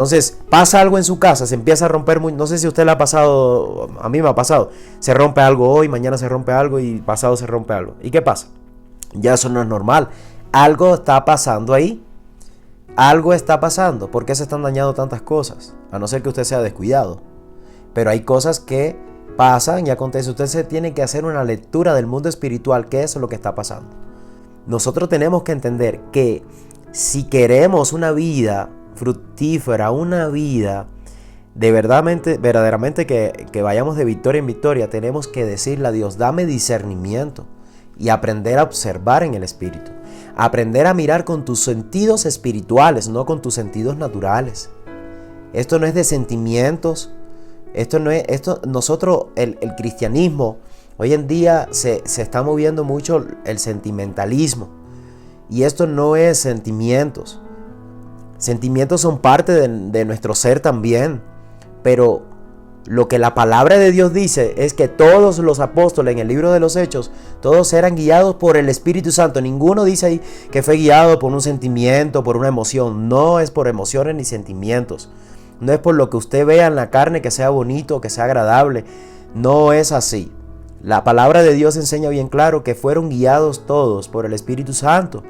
Entonces pasa algo en su casa, se empieza a romper, no sé si a usted le ha pasado, a mí me ha pasado, se rompe algo hoy, mañana se rompe algo y pasado se rompe algo. ¿Y qué pasa? Ya eso no es normal, algo está pasando ahí, algo está pasando. ¿Por qué se están dañando tantas cosas? A no ser que usted sea descuidado, pero hay cosas que pasan y acontecen. Usted se tiene que hacer una lectura del mundo espiritual, qué es lo que está pasando. Nosotros tenemos que entender que si queremos una vida fructífera, una vida de verdaderamente que vayamos de victoria en victoria, tenemos que decirle a Dios, dame discernimiento y aprender a observar en el espíritu, aprender a mirar con tus sentidos espirituales, no con tus sentidos naturales. Esto no es de sentimientos, nosotros, el cristianismo, hoy en día se está moviendo mucho el sentimentalismo, y esto no es sentimientos. Sentimientos son parte de nuestro ser también, pero lo que la palabra de Dios dice es que todos los apóstoles en el libro de los Hechos, todos eran guiados por el Espíritu Santo. Ninguno dice ahí que fue guiado por un sentimiento, por una emoción. No es por emociones ni sentimientos. No es por lo que usted vea en la carne que sea bonito, que sea agradable. No es así. La palabra de Dios enseña bien claro que fueron guiados todos por el Espíritu Santo.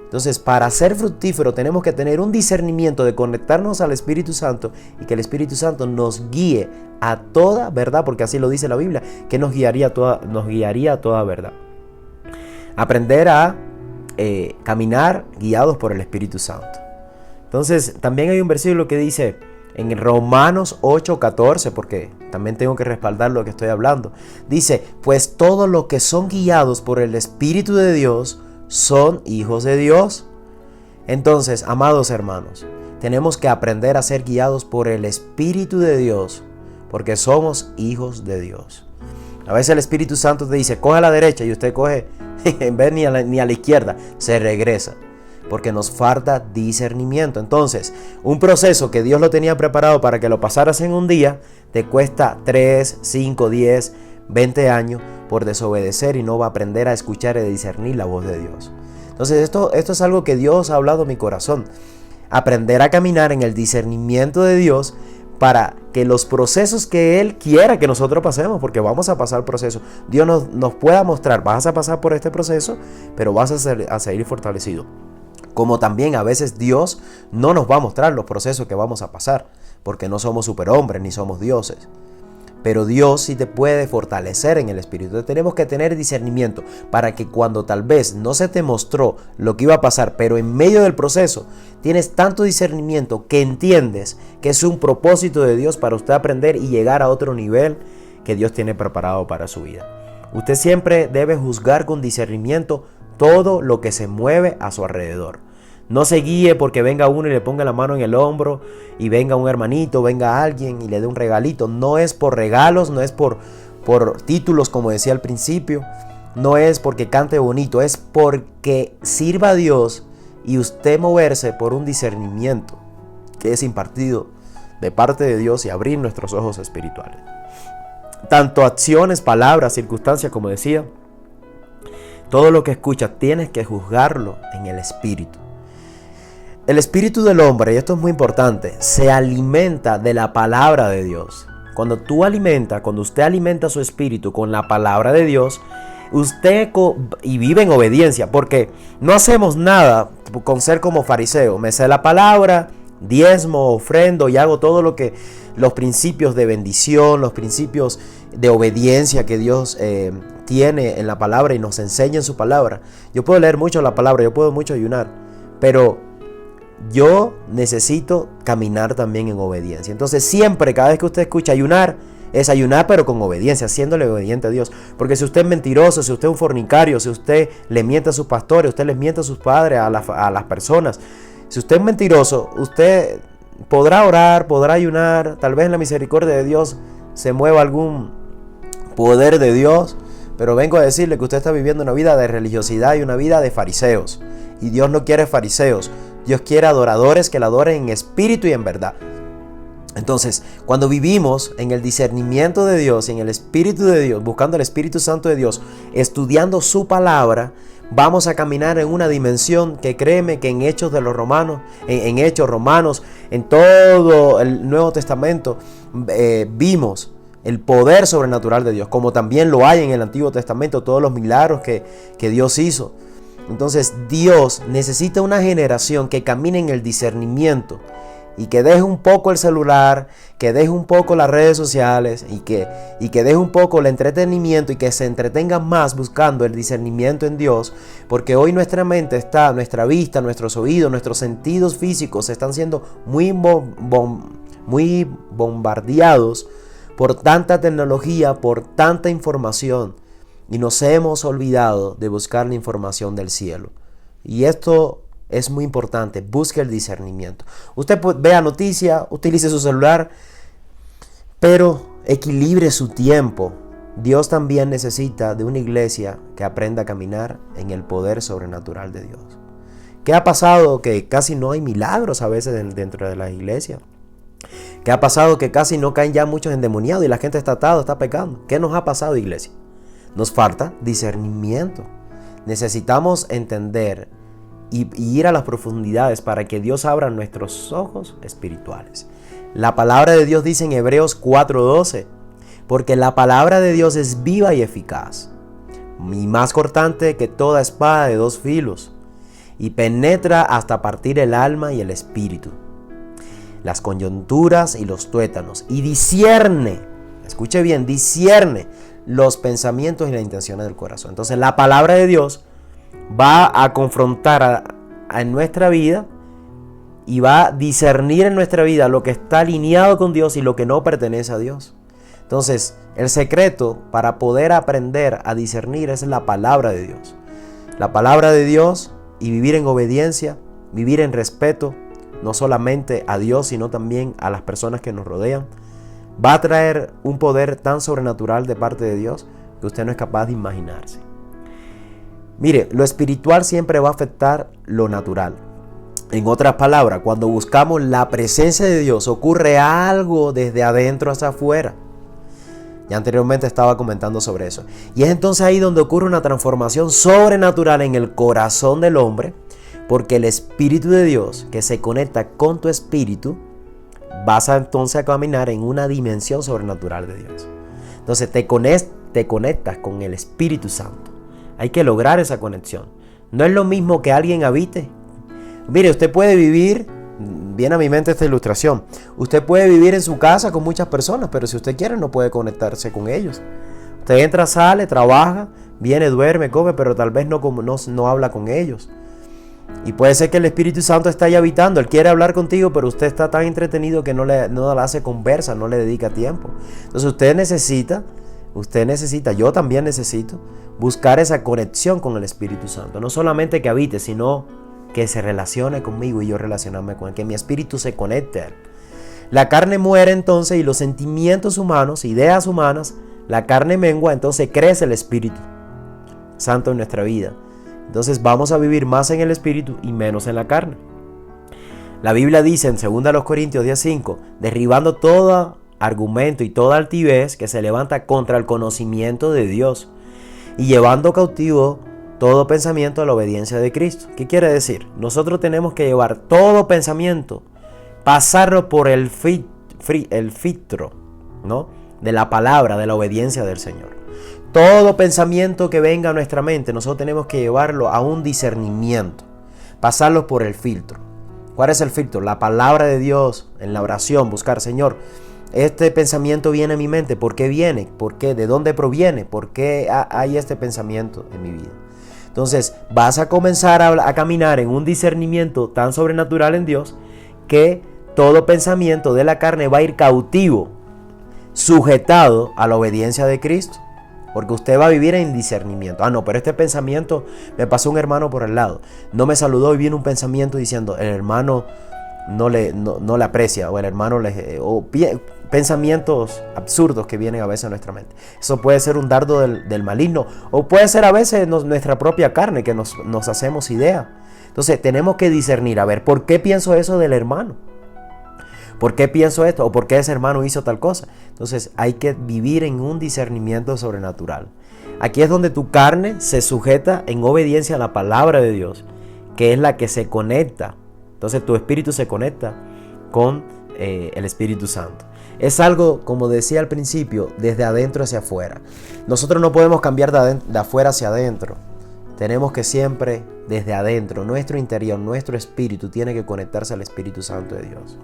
Entonces, para ser fructífero tenemos que tener un discernimiento de conectarnos al Espíritu Santo y que el Espíritu Santo nos guíe a toda verdad, porque así lo dice la Biblia, que nos guiaría a toda verdad. Aprender a caminar guiados por el Espíritu Santo. Entonces, también hay un versículo que dice en Romanos 8:14, porque también tengo que respaldar lo que estoy hablando. Dice, pues todos los que son guiados por el Espíritu de Dios son hijos de Dios. Entonces, amados hermanos, tenemos que aprender a ser guiados por el Espíritu de Dios, porque somos hijos de Dios. A veces el Espíritu Santo te dice, coge a la derecha, y usted coge, en vez ni a la izquierda, se regresa, porque nos falta discernimiento. Entonces, un proceso que Dios lo tenía preparado para que lo pasaras en un día, te cuesta 3, 5, 10, 20 años por desobedecer y no va a aprender a escuchar y discernir la voz de Dios. Entonces esto es algo que Dios ha hablado en mi corazón. Aprender a caminar en el discernimiento de Dios para que los procesos que Él quiera que nosotros pasemos, porque vamos a pasar procesos, Dios nos pueda mostrar, vas a pasar por este proceso, pero vas a seguir fortalecido. Como también a veces Dios no nos va a mostrar los procesos que vamos a pasar, porque no somos superhombres ni somos dioses. Pero Dios sí te puede fortalecer en el espíritu. Entonces tenemos que tener discernimiento para que cuando tal vez no se te mostró lo que iba a pasar, pero en medio del proceso tienes tanto discernimiento que entiendes que es un propósito de Dios para usted aprender y llegar a otro nivel que Dios tiene preparado para su vida. Usted siempre debe juzgar con discernimiento todo lo que se mueve a su alrededor. No se guíe porque venga uno y le ponga la mano en el hombro, y venga un hermanito, venga alguien y le dé un regalito. No es por regalos, no es por títulos, como decía al principio. No es porque cante bonito, es porque sirva a Dios y usted moverse por un discernimiento que es impartido de parte de Dios y abrir nuestros ojos espirituales. Tanto acciones, palabras, circunstancias, como decía, todo lo que escuchas tienes que juzgarlo en el espíritu. El espíritu del hombre, y esto es muy importante, se alimenta de la palabra de Dios. Cuando usted alimenta su espíritu con la palabra de Dios, usted y vive en obediencia, porque no hacemos nada con ser como fariseo. Me sé la palabra, diezmo, ofrendo y hago todo lo que los principios de bendición, los principios de obediencia que Dios tiene en la palabra y nos enseña en su palabra. Yo puedo leer mucho la palabra, yo puedo mucho ayunar, pero yo necesito caminar también en obediencia. Entonces siempre, cada vez que usted escucha ayunar, es ayunar pero con obediencia, haciéndole obediente a Dios. Porque si usted es mentiroso, si usted es un fornicario, si usted le miente a sus pastores, usted les miente a sus padres, a las personas, si usted es mentiroso, usted podrá orar, podrá ayunar, tal vez en la misericordia de Dios se mueva algún poder de Dios, pero vengo a decirle que usted está viviendo una vida de religiosidad y una vida de fariseos. Y Dios no quiere fariseos, Dios quiere adoradores que le adoren en espíritu y en verdad. Entonces, cuando vivimos en el discernimiento de Dios, en el Espíritu de Dios, buscando el Espíritu Santo de Dios, estudiando su palabra, vamos a caminar en una dimensión que créeme que en Hechos de los Romanos, en Hechos Romanos, en todo el Nuevo Testamento, vimos el poder sobrenatural de Dios, como también lo hay en el Antiguo Testamento, todos los milagros que Dios hizo. Entonces Dios necesita una generación que camine en el discernimiento y que deje un poco el celular, que deje un poco las redes sociales y que deje un poco el entretenimiento y que se entretenga más buscando el discernimiento en Dios, porque hoy nuestra mente está, nuestra vista, nuestros oídos, nuestros sentidos físicos están siendo muy bombardeados por tanta tecnología, por tanta información, y nos hemos olvidado de buscar la información del cielo. Y esto es muy importante, busque el discernimiento. Usted vea noticias, utilice su celular, pero equilibre su tiempo. Dios también necesita de una iglesia que aprenda a caminar en el poder sobrenatural de Dios. ¿Qué ha pasado? Que casi no hay milagros a veces dentro de la iglesia. ¿Qué ha pasado? Que casi no caen ya muchos endemoniados y la gente está atada, está pecando. ¿Qué nos ha pasado, iglesia? Nos falta discernimiento. Necesitamos entender y ir a las profundidades para que Dios abra nuestros ojos espirituales. La palabra de Dios dice en Hebreos 4:12, porque la palabra de Dios es viva y eficaz, y más cortante que toda espada de dos filos, y penetra hasta partir el alma y el espíritu, las coyunturas y los tuétanos, y discierne, escuche bien, discierne los pensamientos y las intenciones del corazón. Entonces la palabra de Dios va a confrontar en nuestra vida y va a discernir en nuestra vida lo que está alineado con Dios y lo que no pertenece a Dios. Entonces, el secreto para poder aprender a discernir es la palabra de Dios. La palabra de Dios y vivir en obediencia, vivir en respeto, no solamente a Dios, sino también a las personas que nos rodean, va a traer un poder tan sobrenatural de parte de Dios que usted no es capaz de imaginarse. Mire, lo espiritual siempre va a afectar lo natural. En otras palabras, cuando buscamos la presencia de Dios, ocurre algo desde adentro hacia afuera. Ya anteriormente estaba comentando sobre eso. Y es entonces ahí donde ocurre una transformación sobrenatural en el corazón del hombre, porque el Espíritu de Dios que se conecta con tu espíritu, vas a entonces a caminar en una dimensión sobrenatural de Dios. Entonces te conectas con el Espíritu Santo. Hay que lograr esa conexión. No es lo mismo que alguien habite. Mire, usted puede vivir, viene a mi mente esta ilustración, usted puede vivir en su casa con muchas personas, pero si usted quiere no puede conectarse con ellos. Usted entra, sale, trabaja, viene, duerme, come, pero tal vez no habla con ellos. Y puede ser que el Espíritu Santo está ahí habitando, Él quiere hablar contigo, pero usted está tan entretenido que no le hace conversa, no le dedica tiempo. Entonces usted necesita, yo también necesito, buscar esa conexión con el Espíritu Santo. No solamente que habite, sino que se relacione conmigo y yo relacionarme con Él, que mi espíritu se conecte a Él. La carne muere entonces y los sentimientos humanos, ideas humanas, la carne mengua, entonces crece el Espíritu Santo en nuestra vida. Entonces vamos a vivir más en el Espíritu y menos en la carne. La Biblia dice en 2 Corintios 10:5, derribando todo argumento y toda altivez que se levanta contra el conocimiento de Dios y llevando cautivo todo pensamiento a la obediencia de Cristo. ¿Qué quiere decir? Nosotros tenemos que llevar todo pensamiento, pasarlo por el filtro, ¿no?, de la palabra, de la obediencia del Señor. Todo pensamiento que venga a nuestra mente, nosotros tenemos que llevarlo a un discernimiento, pasarlo por el filtro. ¿Cuál es el filtro? La palabra de Dios, en la oración, buscar, Señor, este pensamiento viene a mi mente, ¿por qué viene? ¿Por qué? ¿De dónde proviene? ¿Por qué hay este pensamiento en mi vida? Entonces vas a comenzar a caminar en un discernimiento tan sobrenatural en Dios que todo pensamiento de la carne va a ir cautivo, sujetado a la obediencia de Cristo. Porque usted va a vivir en discernimiento. Ah, no, pero este pensamiento, me pasó un hermano por el lado, no me saludó y viene un pensamiento diciendo, el hermano no le aprecia, o el hermano pensamientos absurdos que vienen a veces a nuestra mente. Eso puede ser un dardo del maligno, o puede ser a veces nuestra propia carne que nos hacemos idea. Entonces tenemos que discernir, a ver, ¿por qué pienso eso del hermano? ¿Por qué pienso esto? ¿O por qué ese hermano hizo tal cosa? Entonces hay que vivir en un discernimiento sobrenatural. Aquí es donde tu carne se sujeta en obediencia a la palabra de Dios, que es la que se conecta. Entonces tu espíritu se conecta con el Espíritu Santo. Es algo, como decía al principio, desde adentro hacia afuera. Nosotros no podemos cambiar de afuera hacia adentro. Tenemos que siempre desde adentro, nuestro interior, nuestro espíritu tiene que conectarse al Espíritu Santo de Dios.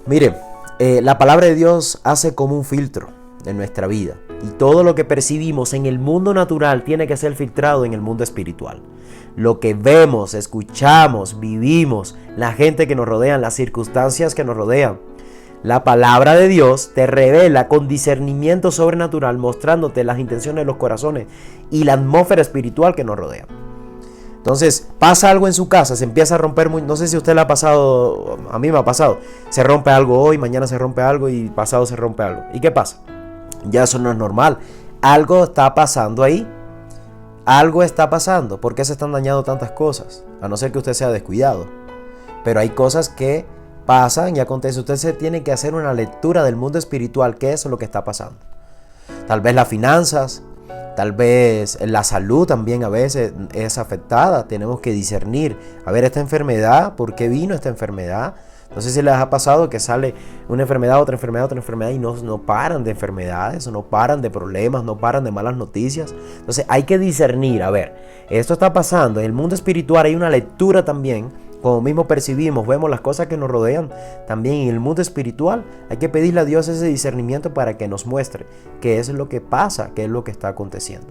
Mire, la palabra de Dios hace como un filtro en nuestra vida. Y todo lo que percibimos en el mundo natural tiene que ser filtrado en el mundo espiritual. Lo que vemos, escuchamos, vivimos, la gente que nos rodea, las circunstancias que nos rodean. La palabra de Dios te revela con discernimiento sobrenatural, mostrándote las intenciones de los corazones y la atmósfera espiritual que nos rodea. Entonces, pasa algo en su casa, se empieza a romper, no sé si a usted le ha pasado, a mí me ha pasado, se rompe algo hoy, mañana se rompe algo y pasado se rompe algo. ¿Y qué pasa? Ya eso no es normal. Algo está pasando ahí. Algo está pasando. ¿Por qué se están dañando tantas cosas? A no ser que usted sea descuidado. Pero hay cosas que pasan y acontecen. Usted se tiene que hacer una lectura del mundo espiritual. ¿Qué es lo que está pasando? Tal vez las finanzas, tal vez la salud también a veces es afectada. Tenemos que discernir. A ver, esta enfermedad, ¿por qué vino esta enfermedad? No sé si les ha pasado que sale una enfermedad, otra enfermedad y no paran de enfermedades, no paran de problemas, no paran de malas noticias. Entonces hay que discernir, a ver, esto está pasando. En el mundo espiritual hay una lectura también, como mismo percibimos, vemos las cosas que nos rodean. También en el mundo espiritual hay que pedirle a Dios ese discernimiento para que nos muestre qué es lo que pasa, qué es lo que está aconteciendo.